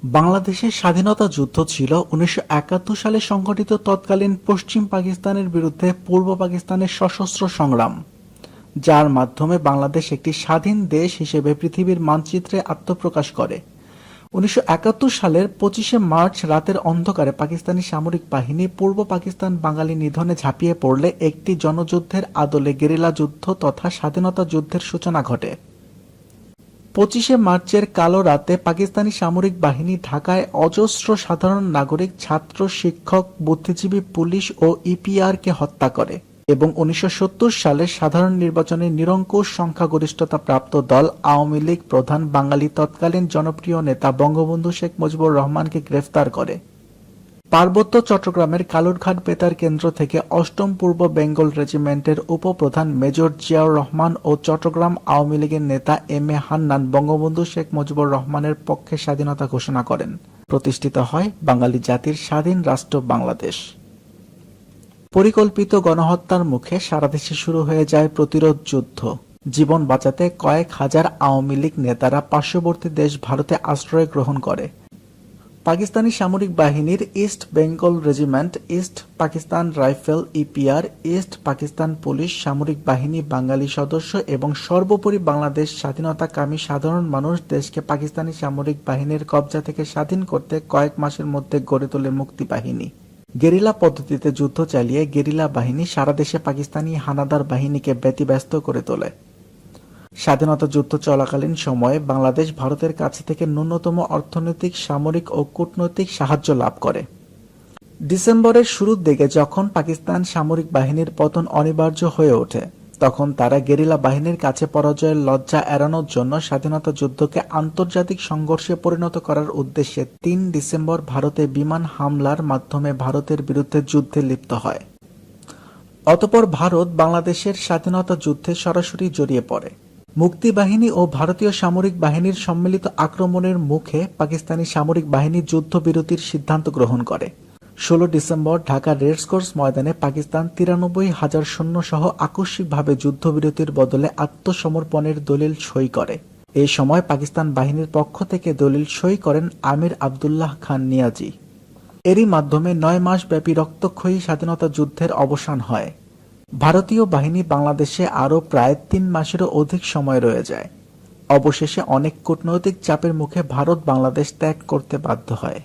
বাংলাদেশের স্বাধীনতা যুদ্ধ ছিল ১৯৭১ সালে সংঘটিত তৎকালীন পশ্চিম পাকিস্তানের বিরুদ্ধে পূর্ব পাকিস্তানের সশস্ত্র সংগ্রাম, যার মাধ্যমে বাংলাদেশ একটি স্বাধীন দেশ হিসেবে পৃথিবীর মানচিত্রে আত্মপ্রকাশ করে। ১৯৭১ সালের ২৫শে মার্চ রাতের অন্ধকারে পাকিস্তানি সামরিক বাহিনী পূর্ব পাকিস্তান বাঙালি নিধনে ঝাঁপিয়ে পড়লে একটি জনযুদ্ধের আদলে গেরিলা যুদ্ধ তথা স্বাধীনতা যুদ্ধের সূচনা ঘটে। ২৫শে মার্চের কালো রাতে পাকিস্তানি সামরিক বাহিনী ঢাকায় অজস্র সাধারণ নাগরিক, ছাত্র, শিক্ষক, বুদ্ধিজীবী, পুলিশ ও ইপিআরকে হত্যা করে এবং ১৯৭০ সালের সাধারণ নির্বাচনে নিরঙ্কুশ সংখ্যাগরিষ্ঠতা প্রাপ্ত দল আওয়ামী লীগ প্রধান বাঙালি তৎকালীন জনপ্রিয় নেতা বঙ্গবন্ধু শেখ মুজিবুর রহমানকে গ্রেফতার করে। পার্বত্য চট্টগ্রামের কালুরঘাট বেতার কেন্দ্র থেকে ৮ম পূর্ব বেঙ্গল রেজিমেন্টের উপপ্রধান মেজর জিয়াউর রহমান ও চট্টগ্রাম আওয়ামী লীগের নেতা এম এ হান্নান বঙ্গবন্ধু শেখ মুজিবুর রহমানের পক্ষে স্বাধীনতা ঘোষণা করেন। প্রতিষ্ঠিত হয় বাঙালি জাতির স্বাধীন রাষ্ট্র বাংলাদেশ। পরিকল্পিত গণহত্যার মুখে সারা দেশে শুরু হয়ে যায় প্রতিরোধ যুদ্ধ। জীবন বাঁচাতে কয়েক হাজার আওয়ামী লীগ নেতারা পার্শ্ববর্তী দেশ ভারতে আশ্রয় গ্রহণ করে। পাকিস্তানি সামরিক বাহিনীর east Bengal regiment, east Pakistan rifle, EPR, east Pakistan police, সামরিক বাহিনী, বাঙালি সদস্য এবং সর্বোপরি বাংলাদেশ স্বাধীনতাকামী সাধারণ মানুষ দেশকে পাকিস্তানি সামরিক বাহিনীর কবজা থেকে স্বাধীন করতে কয়েক মাসের মধ্যে গড়ে তোলে মুক্তি বাহিনী। গেরিলা পদ্ধতিতে যুদ্ধ চালিয়ে গেরিলা বাহিনী সারা দেশে পাকিস্তানি হানাদার বাহিনীকে ব্যতিব্যস্ত করে তোলে। স্বাধীনতা যুদ্ধ চলাকালীন সময়ে বাংলাদেশ ভারতের কাছ থেকে ন্যূনতম অর্থনৈতিক, সামরিক ও কূটনৈতিক সাহায্য লাভ করে। ডিসেম্বরের শুরুর দিকে যখন পাকিস্তান সামরিক বাহিনীর পতন অনিবার্য হয়ে ওঠে, তখন তারা গেরিলা বাহিনীর কাছে পরাজয়ের লজ্জা এড়ানোর জন্য স্বাধীনতা যুদ্ধকে আন্তর্জাতিক সংঘর্ষে পরিণত করার উদ্দেশ্যে ৩ ডিসেম্বর ভারতে বিমান হামলার মাধ্যমে ভারতের বিরুদ্ধে যুদ্ধে লিপ্ত হয়। অতঃপর ভারত বাংলাদেশের স্বাধীনতা যুদ্ধে সরাসরি জড়িয়ে পড়ে। মুক্তিবাহিনী ও ভারতীয় সামরিক বাহিনীর সম্মিলিত আক্রমণের মুখে পাকিস্তানি সামরিক বাহিনী যুদ্ধবিরতির সিদ্ধান্ত গ্রহণ করে। ১৬ ডিসেম্বর ঢাকার রেসকোর্স ময়দানে পাকিস্তান ৯৩,০০০ সৈন্য সহ আকস্মিকভাবে যুদ্ধবিরতির বদলে আত্মসমর্পণের দলিল সই করে। এই সময় পাকিস্তান বাহিনীর পক্ষ থেকে দলিল সই করেন আমির আবদুল্লাহ খান নিয়াজি। এরই মাধ্যমে ৯ মাস ব্যাপী রক্তক্ষয়ী স্বাধীনতা যুদ্ধের অবসান হয়। ভারতীয় বাহিনী বাংলাদেশে আরও প্রায় ৩ মাসেরও অধিক সময় রয়ে যায়। অবশেষে অনেক কূটনৈতিক চাপের মুখে ভারত বাংলাদেশ ত্যাগ করতে বাধ্য হয়।